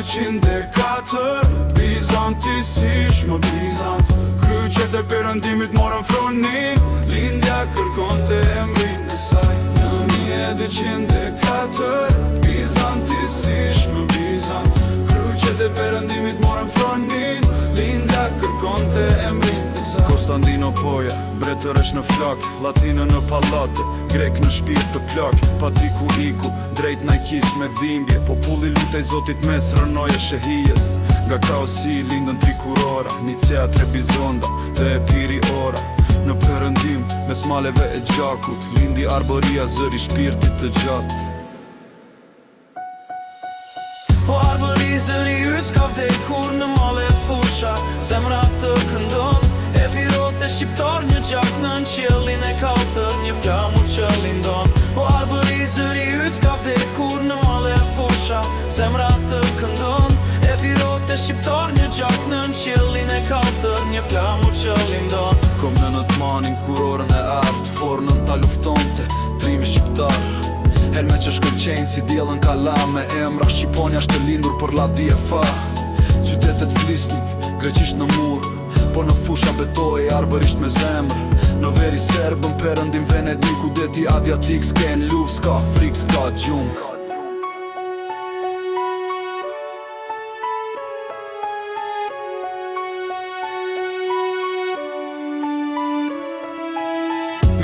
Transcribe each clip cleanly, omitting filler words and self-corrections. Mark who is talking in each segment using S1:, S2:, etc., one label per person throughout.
S1: 1204 Bizanti si shmë Bizant Kryqet e perëndimit morën fronin Lindja kërkon të emrin e saj 1204 Bizanti si shmë Bizant Kryqet e perëndimit morën fronin Lindja kërkon të emrin e saj Konstantinopoja, bretërësh në flak Latinë në pallate, grek në shpirt të plak Patriku iku, drejt najkis me dhimbje Populli lutej zotit mes rënoje shehijes Nga kaosi lindën tri kurora Nicea Trebizonda dhe e piri ora Në perëndim, mes maleve e gjakut Lindi arboria zëri shpirtit të gjatë
S2: O arbori zëri yt s'ka vdekur në male fusha Zemra të këndon E pirote shqiptar një gjak në qiellin e katër Një flamur që lindon O arbori zëri yt s'ka vdekur në male fusha Zemra të këndon E pirote shqiptar një gjak në qiellin e katër Një flamur që lindon
S1: Kom në nëtmanin kur orën e artë Por nën ta luftonte, trimi shqiptar Helme që shkëlqenjë si djelën kala Me emra Shqiponja shtë lindur për ladi e fa Qytetet flisni, greqisht në mur Po në fusha betoj, arbërisht me zemrë Në veri serbën, perëndim Venediku Deti Adriatik, s'ken luft, s'ka frik, s'ka gjumë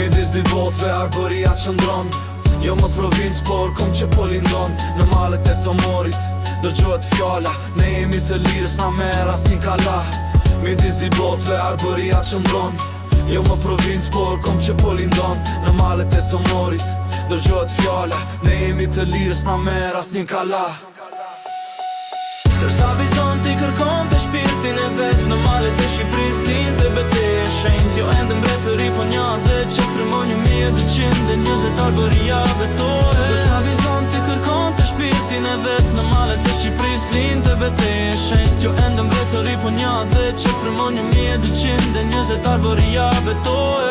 S1: Midis dy botëve arbëria qëndron Jo më provincë, por kom që po lindon Në malet e Tomorit, dëgjohet fjalla Ne jemi të lirës, na merr as një kala Midis dy botëve arbëria qëndron Jo më provincë, por kom që po lindon Në malet e Tomorit, dëgjohet fjalla Ne jemi të lirës, na merr as një kala
S2: Dërsa Bizanti kërkon të shpirtin e vet Në malet e Shqipëris lindë e betejë shenjt Jo ende mbretëri po njate që frymon 1220 arbëria betoje Dërsa Bizanti kërkon të shpirtin e vet Në malet e Shqipëris lindë e betejë shenjt Jo ende mbretëri po njate që frymon 1220 arbëria betoje